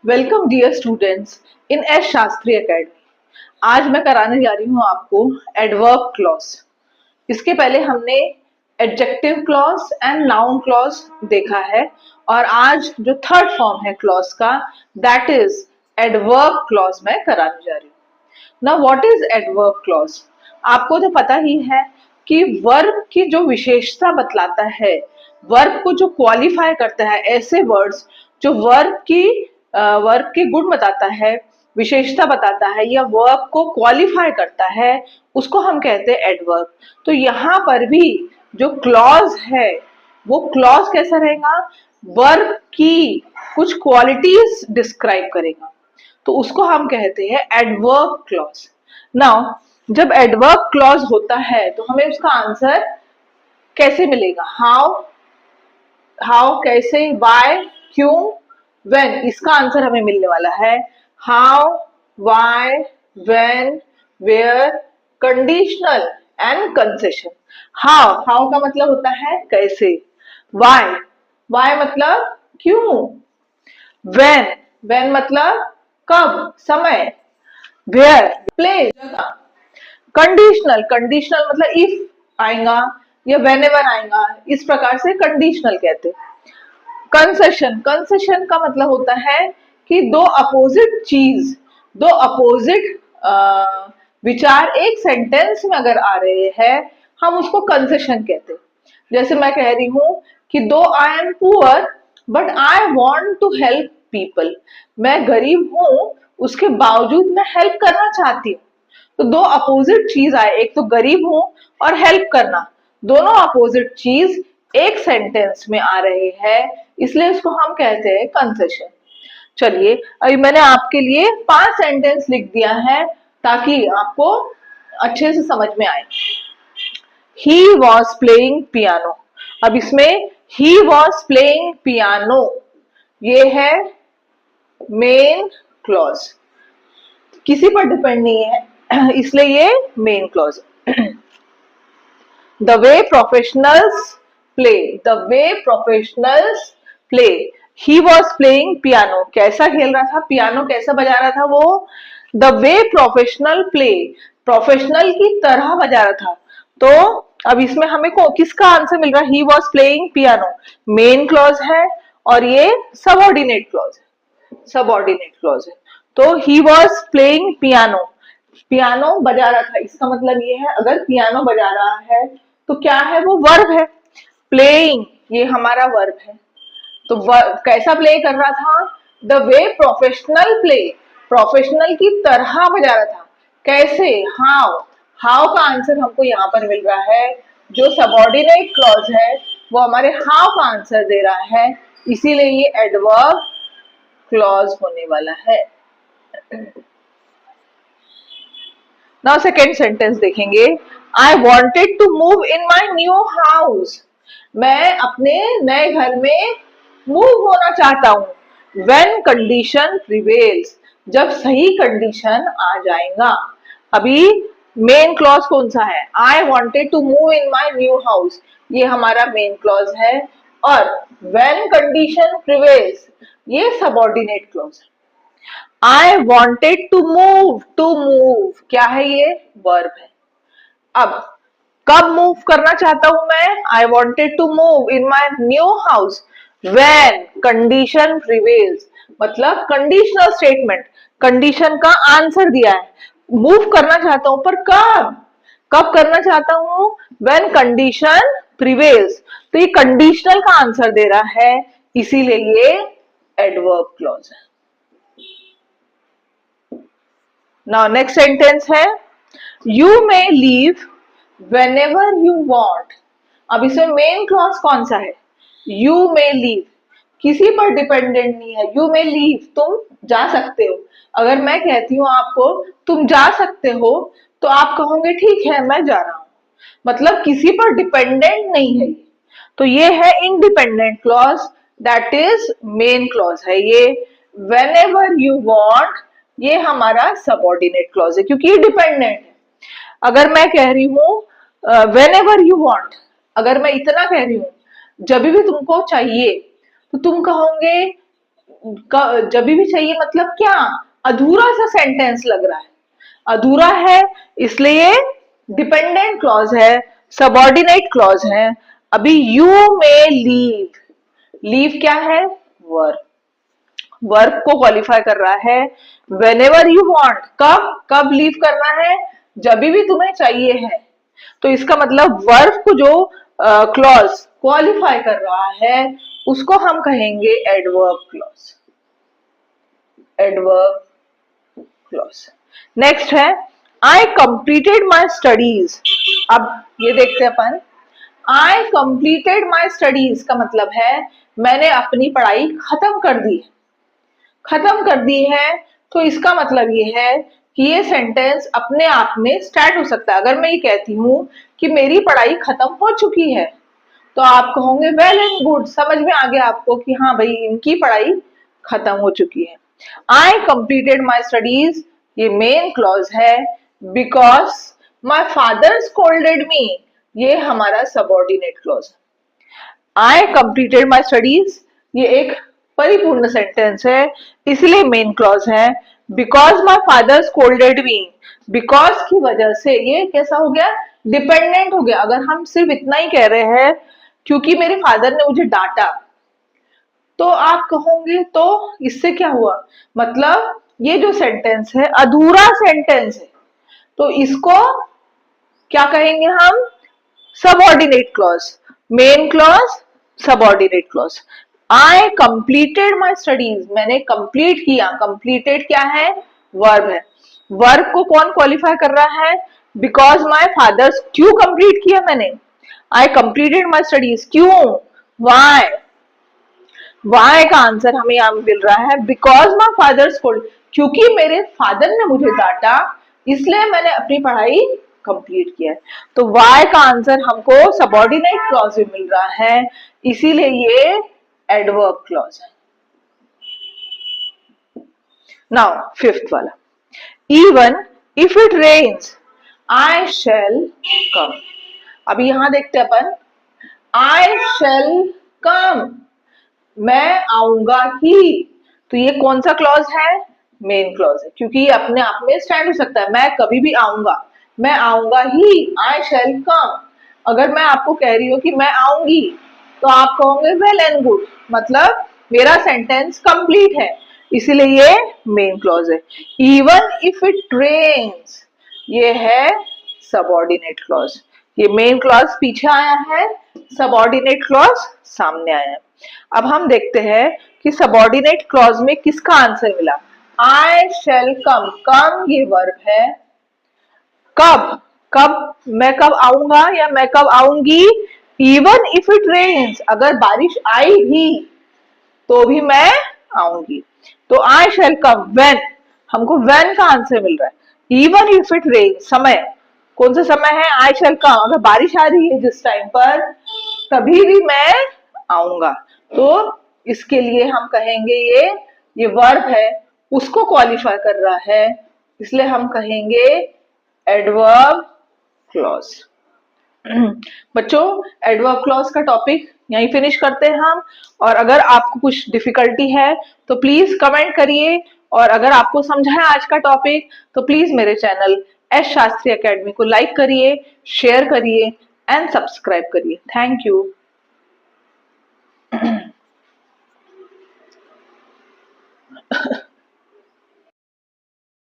Welcome dear students in S Shastri academy. आज मैं कराने जा रही हूँ आपको एडवर्ब क्लॉज। इसके पहले हमने adjective clause and noun clause देखा है और आज जो थर्ड फॉर्म है क्लॉज का दैट इज एडवर्ब क्लॉज मैं कराने जा रही हूँ। Now what is adverb clause? आपको तो पता ही है कि वर्ब की जो विशेषता बतलाता है, वर्ब को जो क्वालिफाई करता है, ऐसे वर्ड्स जो वर्ब के गुण बताता है, विशेषता बताता है या वर्ब को क्वालिफाई करता है, उसको हम कहते हैं एडवर्ब। तो यहाँ पर भी जो क्लॉज है वो क्लॉज कैसा रहेगा? वर्ब की कुछ क्वालिटीज डिस्क्राइब करेगा, तो उसको हम कहते हैं एडवर्ब क्लॉज। नाउ जब एडवर्ब क्लॉज होता है तो हमें उसका आंसर कैसे मिलेगा? हाउ कैसे, वाई क्यों, व्हेन, इसका आंसर हमें मिलने वाला है how, why, when, where, conditional and concession. How का मतलब होता है कैसे, वाई मतलब क्यों, व्हेन मतलब कब, समय, वेयर प्लेस, जगह, कंडीशनल मतलब इफ आएगा या व्हेनेवर आएगा, इस प्रकार से कंडीशनल कहते हैं। कंसेशन का मतलब होता है कि दो अपोजिट विचार एक सेंटेंस में अगर आ रहे हैं, हम उसको कंसेशन कहते हैं। जैसे मैं कह रही हूं कि though I am poor but I want to help people. मैं गरीब हूं, उसके बावजूद मैं हेल्प करना चाहती हूँ। तो दो अपोजिट चीज आए, एक तो गरीब हूं और हेल्प करना, दोनों अपोजिट चीज एक सेंटेंस में आ रहे हैं, इसलिए इसको हम कहते हैं कंसेशन। चलिए अभी मैंने आपके लिए 5 सेंटेंस लिख दिया है ताकि आपको अच्छे से समझ में आए। He was playing piano। अब इसमें he was playing piano ये है मेन क्लॉज, किसी पर डिपेंड नहीं है इसलिए ये मेन क्लॉज है। The way professionals play, he was playing piano। कैसा खेल रहा था, पियानो कैसा बजा रहा था वो? The way professional play, professional की तरह बजा रहा था। तो अब इसमें हमें किसका आंसर मिल रहा है? He was playing piano main clause है और ये सबऑर्डिनेट क्लॉज है। तो he was playing पियानो बजा रहा था, इसका मतलब ये है अगर पियानो बजा रहा है तो क्या है वो? वर्ब है। प्लेइंग ये हमारा वर्ब है। तो कैसा प्ले कर रहा था? द वे प्रोफेशनल की तरह बजा रहा था। कैसे? हाउ का आंसर हमको यहाँ पर मिल रहा है। जो सबऑर्डिनेट क्लॉज है वो हमारे हाउ का आंसर दे रहा है, इसीलिए ये एडवर्ब क्लॉज होने वाला है। नाउ सेकेंड सेंटेंस देखेंगे। I wanted to move in my new house. मैं अपने नए घर में मूव होना चाहता हूं। व्हेन कंडीशन प्रिवेल्स, जब सही कंडीशन आ जाएगा। अभी मेन क्लॉज कौन सा है? I wanted to move in my new house, ये हमारा मेन क्लॉज है। और व्हेन कंडीशन प्रिवेल्स ये सबऑर्डिनेट क्लॉज है। आई वॉन्टेड टू मूव क्या है? ये वर्ब है। अब कब मूव करना चाहता हूं मैं? I wanted to move in my new house when condition prevails, मतलब कंडीशनल स्टेटमेंट, कंडीशन का आंसर दिया है। मूव करना चाहता हूं पर कब करना चाहता हूं? व्हेन कंडीशन प्रिवेल्स, तो ये कंडीशनल का आंसर दे रहा है, इसीलिए ये एडवर्ब क्लॉज है। नाउ नेक्स्ट सेंटेंस है you may leave whenever you want। अब इसमें मेन क्लॉज कौन सा है? यू मे लीव, किसी पर डिपेंडेंट नहीं है। यू मे लीव, तुम जा सकते हो। अगर मैं कहती हूँ आपको तुम जा सकते हो तो आप कहोगे ठीक है मैं जा रहा हूं, मतलब किसी पर डिपेंडेंट नहीं है। तो ये है independent clause, that is main clause है ये। whenever you want ये हमारा सबऑर्डिनेट क्लॉज है क्योंकि ये डिपेंडेंट है। अगर मैं कह रही हूं whenever you want, अगर मैं इतना कह रही हूं जब भी तुमको चाहिए, तो तुम कहोगे जब भी चाहिए मतलब क्या, अधूरा सा सेंटेंस लग रहा है, अधूरा है, इसलिए डिपेंडेंट क्लॉज है, सबऑर्डिनेट क्लॉज है। अभी यू मे लीव, लीव क्या है, वर्ब, वर्ब को क्वालिफाई कर रहा है। वेनेवर यू वांट, कब कब लीव करना है, जब भी तुम्हें चाहिए है। तो इसका मतलब वर्ब को जो क्लॉज क्वालिफाई कर रहा है उसको हम कहेंगे adverb clause, adverb clause. Next है आई कंप्लीटेड माई स्टडीज। अब ये देखते हैं अपन, आई कंप्लीटेड माई स्टडीज का मतलब है मैंने अपनी पढ़ाई खत्म कर दी, खत्म कर दी है। तो इसका मतलब ये है कि ये सेंटेंस अपने आप में स्टार्ट हो सकता है। अगर मैं ये कहती हूँ कि मेरी पढ़ाई खत्म हो चुकी है, तो आप कहोगे वेल एंड गुड, समझ में आ गया आपको कि हाँ भाई इनकी पढ़ाई खत्म हो चुकी है। आई कंप्लीटेड माई स्टडीज ये मेन क्लॉज है, बिकॉज माई फादर स्कोल्डेड मी ये हमारा सबऑर्डिनेट क्लॉज है। आई कंप्लीटेड माई स्टडीज ये एक परिपूर्ण सेंटेंस है, इसलिए मेन क्लॉज है। Because my father scolded me, because की वजह से ये कैसा हो गया, डिपेंडेंट हो गया। अगर हम सिर्फ इतना ही कह रहे हैं क्योंकि मेरे फादर ने मुझे डांटा, तो आप कहोगे तो इससे क्या हुआ, मतलब ये जो सेंटेंस है अधूरा सेंटेंस है, तो इसको क्या कहेंगे हम, subordinate clause. Main clause, subordinate clause. I completed my studies मैंने कंप्लीट किया, कंप्लीटेड क्या है, वर्ब है। वर्ब को कौन क्वालिफाई कर रहा है, बिकॉज माई फादर्स, क्यों कंप्लीट किया मैंने, आई कंप्लीटेड माई स्टडीज, क्यों, वाई, वाई का आंसर हमें यहां मिल रहा है बिकॉज माई फादर स्कूल्ड, क्योंकि मेरे फादर ने मुझे डांटा इसलिए मैंने अपनी पढ़ाई कंप्लीट किया है। तो वाई का आंसर हमको सबऑर्डिनेट क्लॉज में मिल रहा है, इसीलिए ये एडवर्ब क्लॉज है। नाउ फिफ्थ वाला, इवन इफ इट रेन्स आई शैल कम। अभी यहां देखते हैं अपन, आई शैल कम, मैं आऊंगा ही, तो ये कौन सा क्लॉज है, मेन क्लॉज है, क्योंकि ये अपने आप में स्टैंड हो सकता है। मैं कभी भी आऊंगा, मैं आऊंगा ही, आई शैल कम। अगर मैं आपको कह रही हूँ कि मैं आऊंगी, तो आप कहोगे वेल एंड गुड, मतलब मेरा सेंटेंस कंप्लीट है, इसीलिए ये मेन क्लॉज है। इवन इफ इट रेन्स ये है सबऑर्डिनेट क्लॉज, ये मेन क्लॉज पीछे आया है, सबऑर्डिनेट क्लॉज सामने आया है। अब हम देखते हैं कि सबऑर्डिनेट क्लॉज में किसका आंसर मिला, आई शैल कम, कम ये वर्ब है। कब, कब मैं कब आऊंगा या मैं कब आऊंगी, इवन इफ इट रेन्स अगर बारिश आई भी तो भी मैं आऊंगी। तो आई शैल कम व्हेन, हमको व्हेन का आंसर मिल रहा है। इवन इफ इट रेन समय, कौन सा समय है, आई शैल कम, अगर बारिश आ रही है जिस टाइम पर तभी भी मैं आऊंगा। तो इसके लिए हम कहेंगे ये वर्ब है उसको क्वालिफाई कर रहा है, इसलिए हम कहेंगे एडवर्ब क्लॉज। बच्चों एडवर्ब क्लॉज का टॉपिक यहीं फिनिश करते हैं हम। और अगर आपको कुछ डिफिकल्टी है तो प्लीज कमेंट करिए, और अगर आपको समझा है आज का टॉपिक तो प्लीज मेरे चैनल एस शास्त्री एकेडमी को लाइक करिए, शेयर करिए एंड सब्सक्राइब करिए। Thank you.